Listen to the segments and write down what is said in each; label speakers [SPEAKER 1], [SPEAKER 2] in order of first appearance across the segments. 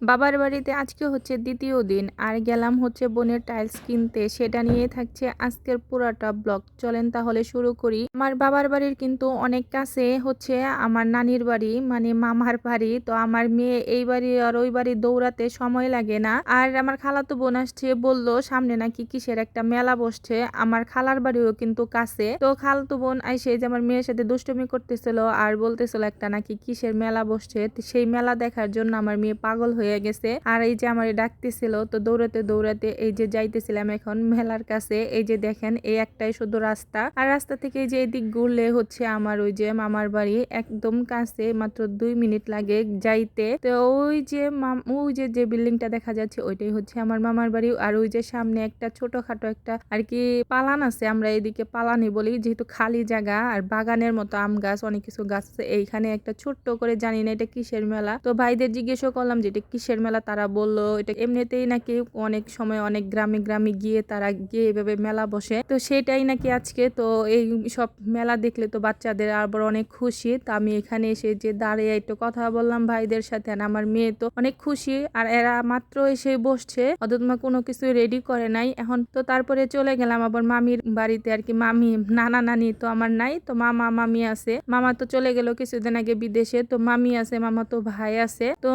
[SPEAKER 1] বাবার বাড়িতে আজকে হচ্ছে দ্বিতীয় দিন আর গেলাম হচ্ছে বোনের টাইলস কিনতে, সেটা নিয়ে থাকছে আজকের পুরাটা ব্লগ। চলেন তাহলে শুরু করি। আমার বাবার বাড়ির কিন্তু অনেক কাছে হচ্ছে আমার নানির বাড়ি, মানে মামার বাড়ি। তো আমার মেয়ে এই বাড়ি আর ওই বাড়ি দৌড়াতে সময় লাগে না। আর আমার খালাতো বোন আসছে, বললো সামনে নাকি কিসের একটা মেলা বসছে, আমার খালার বাড়িও কিন্তু কাছে। তো খালাতো বোন আইসে যে আমার মেয়ের সাথে দুষ্টুমি করতেছিল আর বলতেছিল একটা নাকি কিসের মেলা বসছে, সেই মেলা দেখার জন্য আমার মেয়ে পাগল হয়ে গেছে। আর এই যে আমার ডাকতেছিল, তো দৌড়াতে দৌড়াতে এই যে যাইতেছিলাম এখন মেলার কাছে। এই যে দেখেন এই একটাই শুধু রাস্তা, আর রাস্তা থেকে যে এদিক ঘুরলে হচ্ছে আমার ওই যে মামার বাড়ি একদম কাছে, মাত্র 2 মিনিট লাগে যাইতে। তো ওই যে যে বিল্ডিংটা দেখা যাচ্ছে ওইটাই হচ্ছে আমার মামার বাড়ি। আর ওই যে সামনে একটা ছোটখাটো একটা আর কি পালান আছে, আমরা এদিকে পালানি বলি, যেহেতু খালি জায়গা আর বাগানের মতো আম গাছ অনেক কিছু গাছ আছে। এইখানে একটা ছোট্ট করে, জানি না এটা কিসের মেলা, তো ভাইদের জিজ্ঞেসও করলাম যে এটা কিসের মেলা। তারা বললো এটা এমনিতেই নাকি অনেক সময় অনেক গ্রামে গ্রামে গিয়ে তারা গিয়ে এভাবে মেলা বসে, তো সেটাই নাকি আজকে। তো এই সব মেলা দেখলে তো বাচ্চাদের আবার অনেক খুশি। তো আমি এখানে এসে যে দাঁড়িয়ে একটু কথা বললাম ভাইদের সাথে, আর আমার মেয়ে তো অনেক খুশি। আর এরা মাত্র এসে বসছে, অথচ কোনো কিছু রেডি করে নাই এখন। তো তারপরে চলে গেলাম আবার মামির বাড়িতে আর কি। মামি নানা নানি তো আমার নাই, তো মামা মামি আছে। মামা তো চলে গেল কিছুদিন আগে বিদেশে, তো মামি আছে, মামা তো ভাই আছে। তো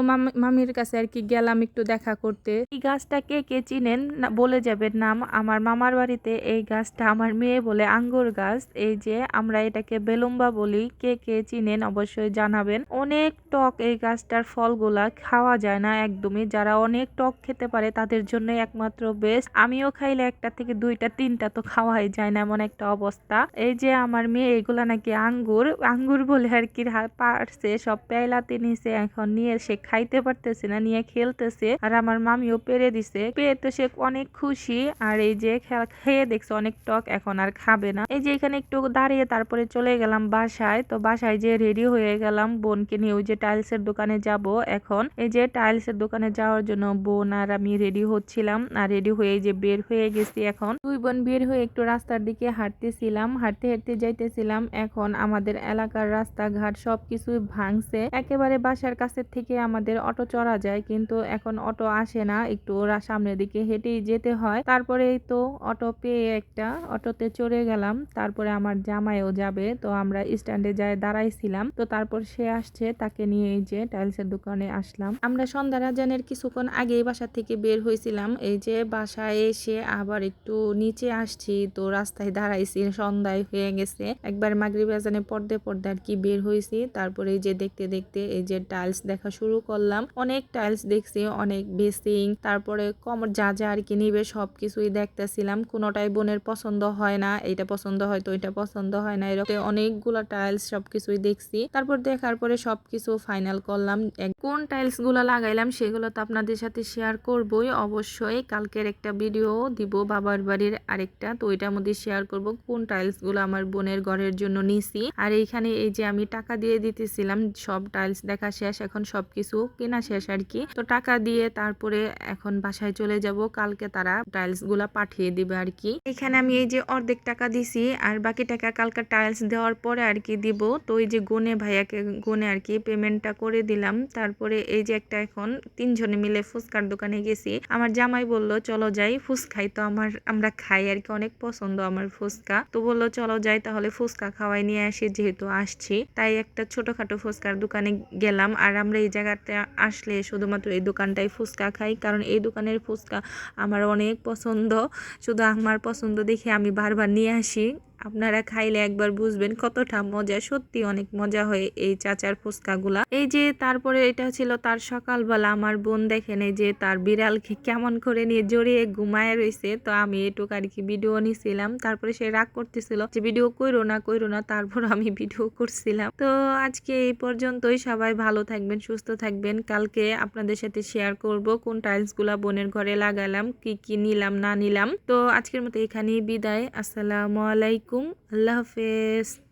[SPEAKER 1] মামির কাছে আর কি গেলাম একটু দেখা করতে। এই গাছটা কে কে চিনেন না বলে যাবেন নাম। আমার মামার বাড়িতে এই গাছটা আমার মেয়ে বলে আঙ্গুর গাছ। এই যে আমরা এটাকে বেলুম্বা বলি, কে কে চিনেন অবশ্যই জানাবেন। অনেক টক এই গাছটার ফলগুলা, খাওয়া যায় না একদমই। যারা অনেক টক খেতে পারে তাদের জন্য একমাত্র বেস্ট। আমিও খাইলে একটা থেকে দুইটা তিনটা তো খাওয়াই যায় না, এমন একটা অবস্থা। এই যে আমার মেয়ে এগুলা নাকি আঙ্গুর আঙ্গুর বলে আর কি পারছে, সব পেলাতে নিছে, এখন নিয়ে সে খাইতে পারতেছে না, নিয়ে খেলতেছে। আর আমার মামিও পেরে দিছে, পেয়ে তো সে অনেক খুশি। আর এই যে খেয়ে দেখছে অনেক টক, এখন আর খাবে না। এই যে এখানে একটু দাঁড়িয়ে তারপরে চলে গেলাম বাসায়। তো বাসায় যে রেডি হয়ে গেলাম বোনকে নিয়ে, ওই যে টাইলসের দোকানে যাব এখন। এই যে টাইলসের দোকানে যাওয়ার জন্য বোন আর আমি রেডি হচ্ছিলাম, আর রেডি হয়ে যে বের হয়ে গেছি এখন। দুই বোন বের হয়ে একটু রাস্তার দিকে হাঁটতেছিলাম, হাঁটতে হাঁটতে যাইতেছিলাম। এখন আমাদের এলাকার রাস্তাঘাট সবকিছু ভাঙছে একেবারে। বাসার কাছের থেকে আমাদের অটো চড়া যায়, কিন্তু এখন অটো আসে না, একটু সামনের দিকে হেঁটেই যেতে হয়। তারপরে তো অটো পেয়ে একটা অটোতে চড়ে গেলাম। তারপরে আমার জামাইও যাবে, তো আমরা স্ট্যান্ডে যাই দাঁড়াইছিলাম। তো তারপর সে আসছে, তাকে নিয়ে এই যে টাইলসের দোকানে আসলাম। আমরা সন্ধ্যা আজানের কিছুক্ষণ আগেই বাসা থেকে বের হয়েছিলাম। এই যে বাসায় এসে আবার একটু নিচে আসছি, তো রাস্তায় দাঁড়াইছি, সন্ধ্যায় হয়ে গেছে। একবার মাগরিব আজানে পড়তে পড়তে আর কি বের হয়েছি। তারপরে এই যে দেখতে দেখতে এই যে টাইলস দেখা শুরু করলাম। অনেক টাইলস দেখছি, অনেক বেসিং, তারপরে কমর যা যা আর কি নিবে সবকিছুই দেখতেছিলাম। কোনোটাই বোনের পছন্দ হয় না, এইটা পছন্দ হয় তো এটা পছন্দ হয় না, এরকম অনেকগুলা টাইলস সবকিছুই দেখছি। তারপর দেখার পরে সবকিছু ফাইনাল করলাম। কোন টাইলস গুলা লাগাইলাম সেগুলো তো আপনাদের সাথে শেয়ার করবই অবশ্যই। কালকের একটা ভিডিও দিব বাবার বাড়ির আরেকটা, তো ওইটার মধ্যে শেয়ার করব কোন টাইলস গুলো আমার বোনের ঘরের জন্য নিছি। আর এইখানে এই যে আমি টাকা দিয়ে দিতেছিলাম, সব টাইলস দেখা শেষ, এখন সবকিছু কেনা শেষ আর কি। তো টাকা দিয়ে তারপরে এখন বাসায় চলে যাব, কালকে তারা টাইলস গুলা পাঠিয়ে দিবে আর কি। এখানে আমি এই যে অর্ধেক টাকা দিছি, আর বাকি টাকা কালকে টাইলস দেওয়ার পরে আর কি দিব। তো এই যে গুনে ভাইয়াকে গুনে আর কি পেমেন্টটা করে দিলাম। তারপরে এই যে একটা এখন তিনজনে মিলে ফুচকার দোকানে গেছি। আমার জামাই বলল চলো যাই ফুচকাই, তো আমরা খাই আর কি, অনেক পছন্দ আমার ফুচকা। তো বললো চলো যাই তাহলে ফুচকা খাওয়াই নিয়ে আসি, যেহেতু আসছি। তাই একটা ছোটখাটো ফুচকার দোকানে গেলাম। আর আমরা এই জায়গাতে আসলে শুধুমাত্র এই দোকানটাই ফুচকা খাই, কারণ এই দোকানের ফুচকা আমার অনেক পছন্দ। শুধু আমার পছন্দ দেখে আমি বারবার নিয়ে আসি। আপনারা খাইলে একবার বুঝবেন কতটা মজা, সত্যি অনেক মজা হয় এই চাচার ফুচকাগুলা। এই যে তারপরে এটা ছিল তার সকালবেলা। আমার বোন দেখেন এই যে তার বিড়ালকে কেমন করে নিয়ে জড়িয়ে ঘুমায় রয়েছে, তো আমি এটুকু আর কি ভিডিও নিছিলাম। তারপরে সে রাগ করতেছিল যে ভিডিও কইরো না, তারপর আমি ভিডিও করছিলাম। তো আজকে এই পর্যন্তই, সবাই ভালো থাকবেন, সুস্থ থাকবেন। কালকে আপনাদের সাথে শেয়ার করব কোন টাইলস গুলা বোনের ঘরে লাগালাম, কি কি নিলাম না নিলাম। তো আজকের মতো এখানেই বিদায়। আসসালামু আলাইকুম, আল্লাহ হাফেজ।